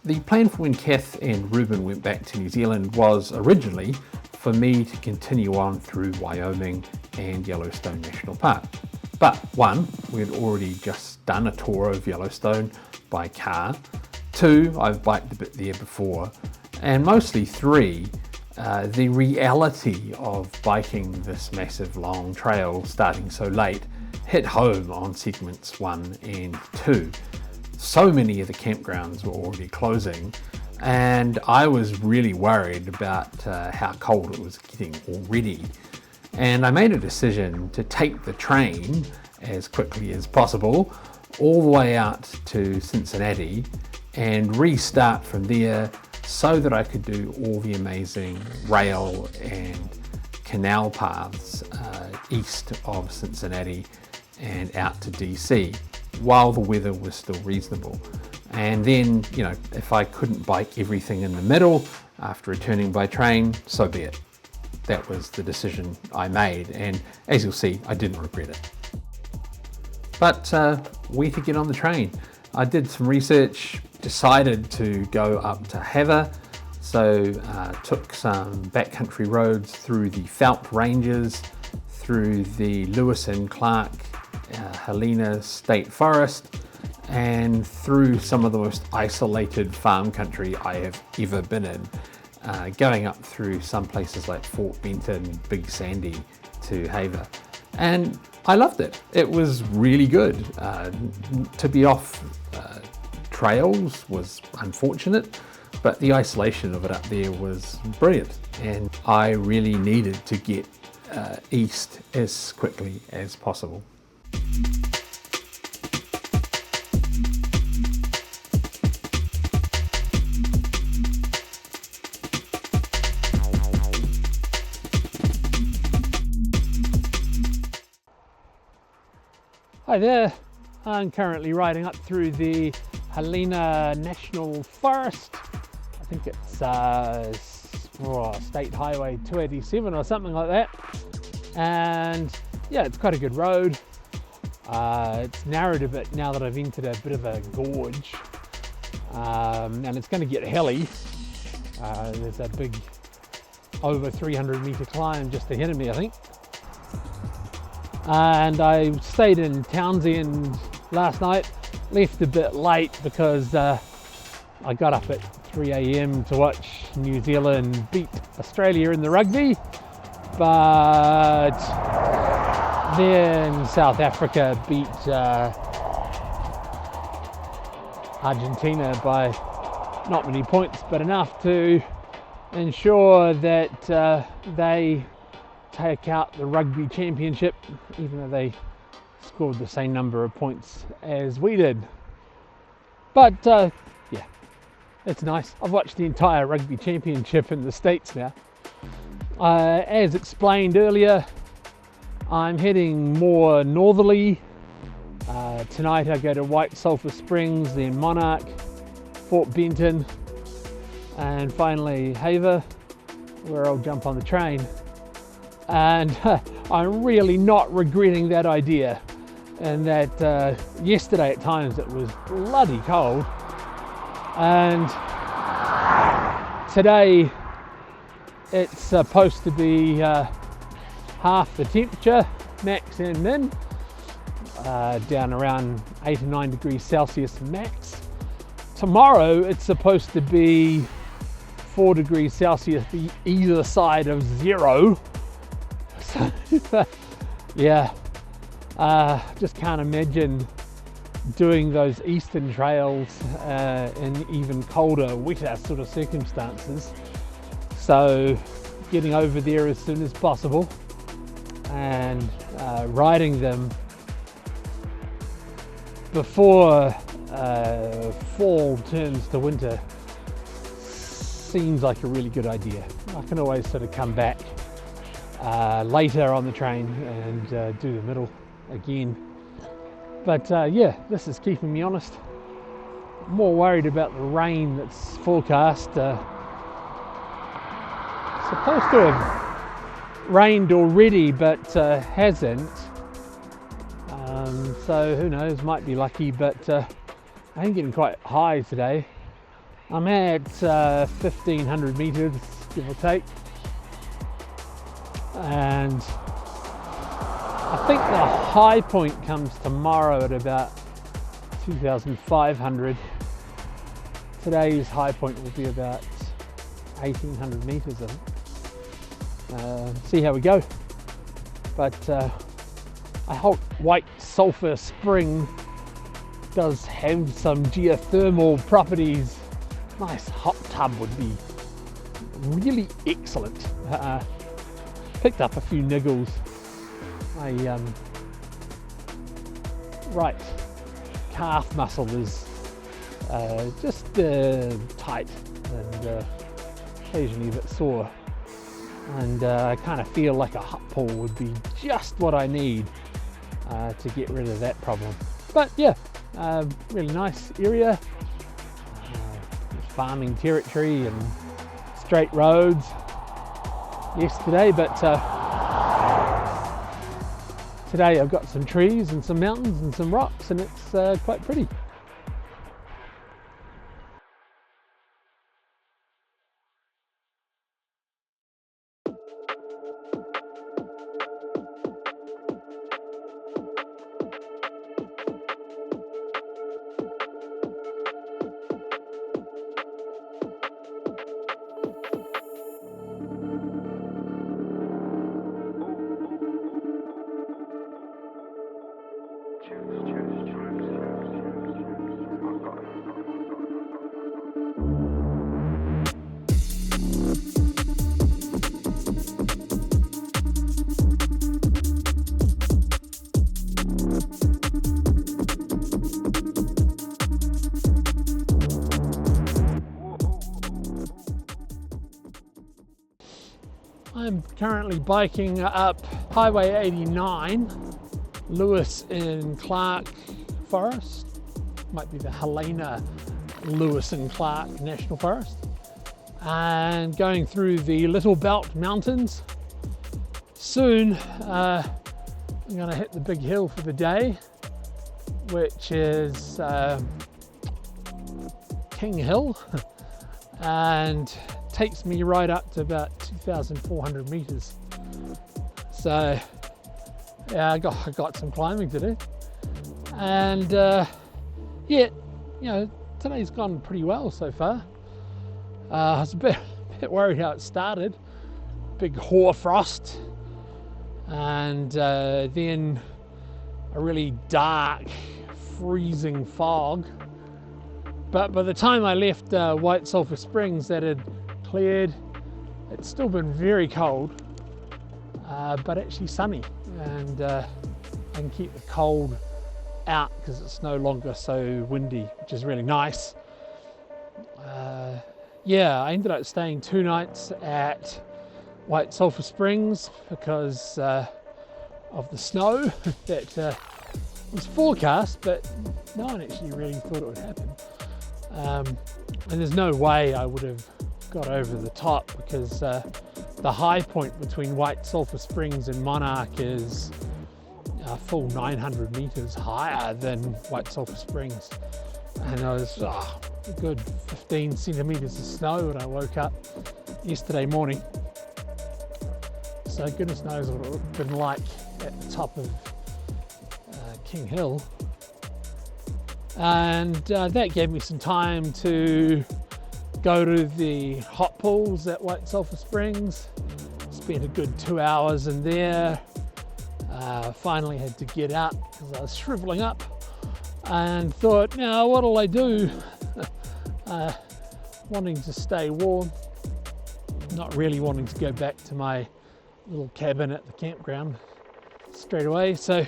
The plan for when Kath and Ruben went back to New Zealand was originally for me to continue on through Wyoming and Yellowstone National Park. But one, we had already just done a tour of Yellowstone by car. Two, I've biked a bit there before. And mostly three, the reality of biking this massive long trail starting so late hit home on segments 1 and 2. So many of the campgrounds were already closing, and I was really worried about how cold it was getting already. And I made a decision to take the train as quickly as possible all the way out to Cincinnati and restart from there so that I could do all the amazing rail and canal paths east of Cincinnati and out to DC while the weather was still reasonable. And then, you know, if I couldn't bike everything in the middle after returning by train, so be it. That was the decision I made, and as you'll see, I didn't regret it. But where to get on the train? I did some research, decided to go up to Havre, so took some backcountry roads through the Phelps Ranges, through the Lewis and Clark Helena State Forest, and through some of the most isolated farm country I have ever been in, going up through some places like Fort Benton, Big Sandy to Havre. And I loved it. It was really good. To be off trails was unfortunate, but the isolation of it up there was brilliant. And I really needed to get east as quickly as possible. Hi there, I'm currently riding up through the Helena National Forest. I think it's State Highway 287 or something like that. And yeah, it's quite a good road. It's narrowed a bit now that I've entered a bit of a gorge. And it's going to get hilly. There's a big over 300 meter climb just ahead of me, I think. And I stayed in Townsend last night, left a bit late because I got up at 3 a.m. to watch New Zealand beat Australia in the rugby, but then South Africa beat Argentina by not many points, but enough to ensure that they take out the rugby championship, even though they scored the same number of points as we did. But yeah, it's nice. I've watched the entire rugby championship in the States now. As explained earlier, I'm heading more northerly. Tonight I go to White Sulphur Springs, then Monarch, Fort Benton, and finally Havre, where I'll jump on the train. And I'm really not regretting that idea. And that yesterday at times it was bloody cold, and today it's supposed to be half the temperature, max and min, down around 8 or 9 degrees Celsius max. Tomorrow it's supposed to be 4 degrees Celsius either side of zero. So, yeah, just can't imagine doing those eastern trails in even colder, wetter sort of circumstances. So getting over there as soon as possible and riding them before fall turns to winter seems like a really good idea. I can always sort of come back later on the train and do the middle again. But yeah, this is keeping me honest. I'm more worried about the rain that's forecast. Supposed to have rained already, but hasn't. So who knows, might be lucky, but I'm getting quite high today. I'm at 1500 meters, give or take, and I think the high point comes tomorrow at about 2500. Today's high point will be about 1800 meters, I think. See how we go. But I hope White Sulphur Spring does have some geothermal properties. Nice hot tub would be really excellent. Picked up a few niggles. My right calf muscle is just tight and occasionally a bit sore, and I kind of feel like a hot pool would be just what I need to get rid of that problem. But yeah, really nice area, farming territory and straight roads yesterday, but today I've got some trees and some mountains and some rocks, and it's quite pretty. I'm currently biking up Highway 89, Lewis and Clark Forest. Might be the Helena Lewis and Clark National Forest. And going through the Little Belt Mountains. Soon I'm going to hit the big hill for the day, which is King Hill, and takes me right up to about 2,400 meters. So yeah, I got some climbing to do, and yeah, you know, today's gone pretty well so far. I was a bit worried how it started. Big hoar frost, and then a really dark, freezing fog. But by the time I left White Sulphur Springs, that had cleared. It's still been very cold, but actually sunny, and I can keep the cold out because it's no longer so windy, which is really nice. Yeah, I ended up staying 2 nights at White Sulphur Springs because of the snow that was forecast, but no one actually really thought it would happen. And there's no way I would have got over the top, because the high point between White Sulphur Springs and Monarch is a full 900 meters higher than White Sulphur Springs, and I was a good 15 centimeters of snow when I woke up yesterday morning. So goodness knows what it would have been like at the top of King Hill. And that gave me some time to go to the hot pools at White Sulphur Springs. Spent a good 2 hours in there. Finally had to get out because I was shriveling up, and thought, now what'll I do? Wanting to stay warm, not really wanting to go back to my little cabin at the campground straight away. So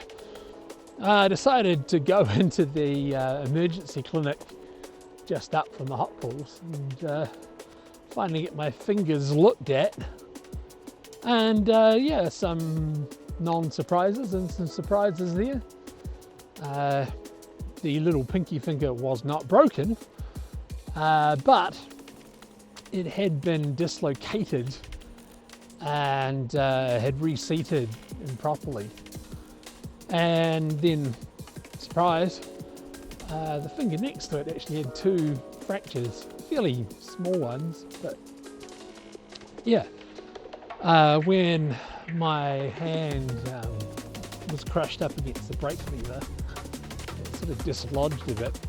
I decided to go into the emergency clinic just up from the hot pools, and finally get my fingers looked at, and yeah, some non-surprises and some surprises there. The little pinky finger was not broken, but it had been dislocated and had reseated improperly. And then, surprise, the finger next to it actually had 2 fractures, fairly small ones, but yeah. When my hand was crushed up against the brake lever, it sort of dislodged a bit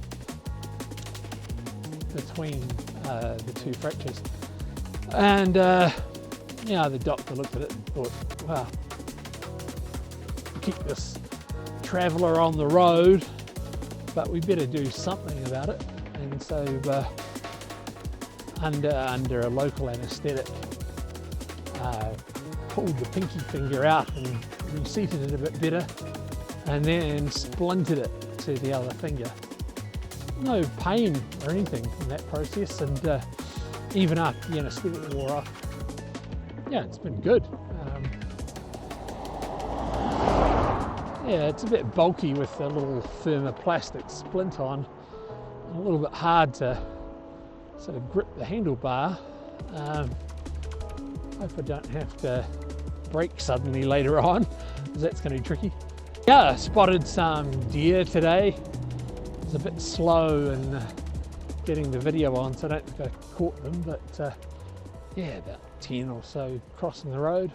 between the two fractures. And the doctor looked at it and thought, wow, keep this traveller on the road, but we better do something about it. And so under a local anaesthetic, pulled the pinky finger out and reseated it a bit better, and then splintered it to the other finger. No pain or anything in that process, and even after the anaesthetic wore off, yeah, it's been good. Yeah, it's a bit bulky with a little thermoplastic splint on, and a little bit hard to sort of grip the handlebar. Hope I don't have to brake suddenly later on, because that's going to be tricky. Yeah, I spotted some deer today. I was a bit slow in getting the video on, so I don't think I caught them, but yeah, about 10 or so crossing the road.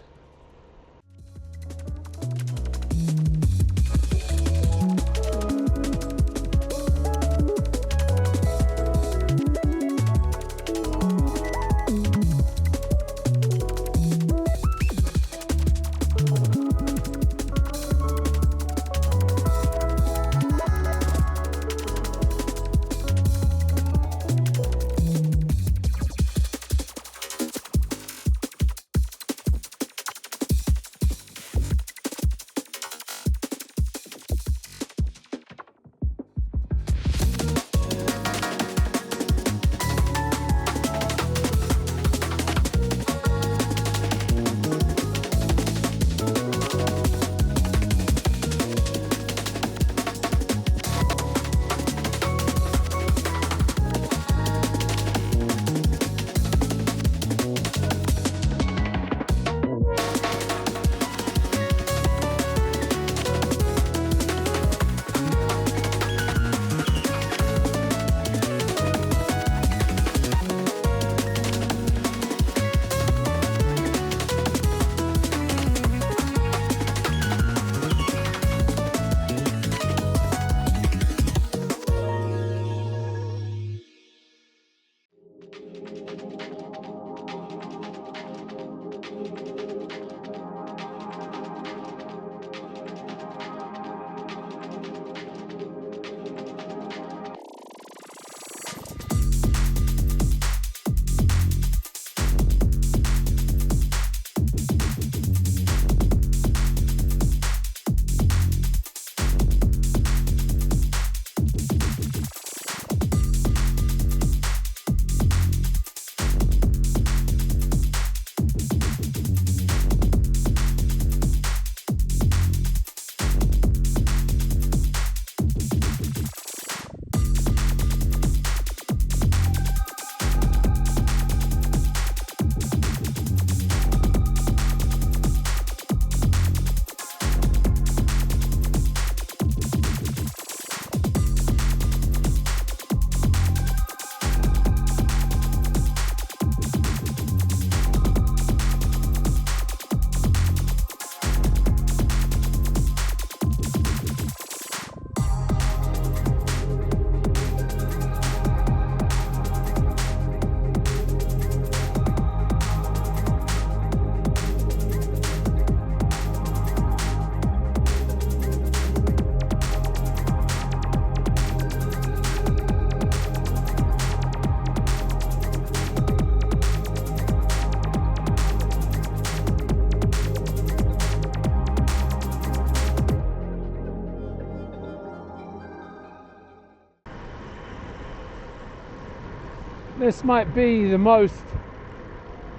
This might be the most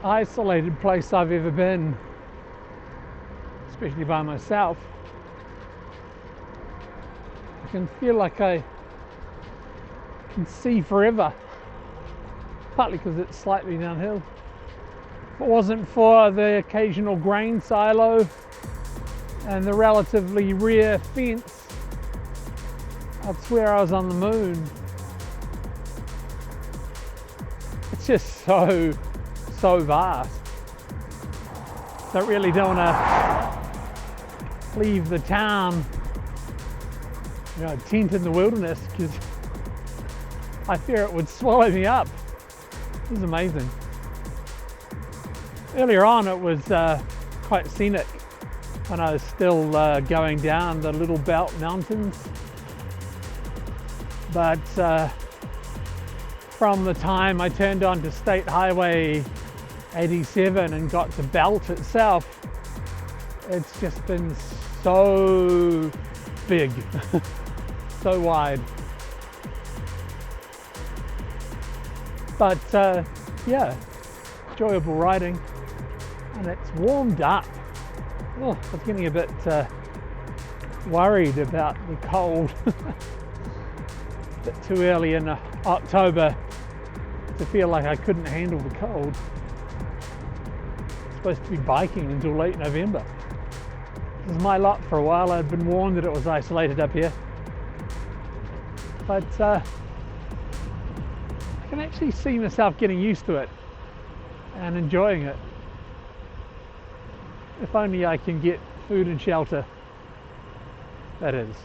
isolated place I've ever been, especially by myself. I can feel like I can see forever, partly because it's slightly downhill. If it wasn't for the occasional grain silo and the relatively rare fence, I'd swear I was on the moon. it's just so vast. Don't really want to leave the town, you know, tent in the wilderness, because I fear it would swallow me up. This is amazing. Earlier on it was quite scenic when I was still going down the Little Belt Mountains, but from the time I turned onto State Highway 87 and got to Belt itself, it's just been so big, so wide. But yeah, enjoyable riding, and it's warmed up. Oh, I was getting a bit worried about the cold. A bit too early in October to feel like I couldn't handle the cold. Supposed to be biking until late November. This is my luck. For a while I'd been warned that it was isolated up here, but I can actually see myself getting used to it and enjoying it, if only I can get food and shelter, that is.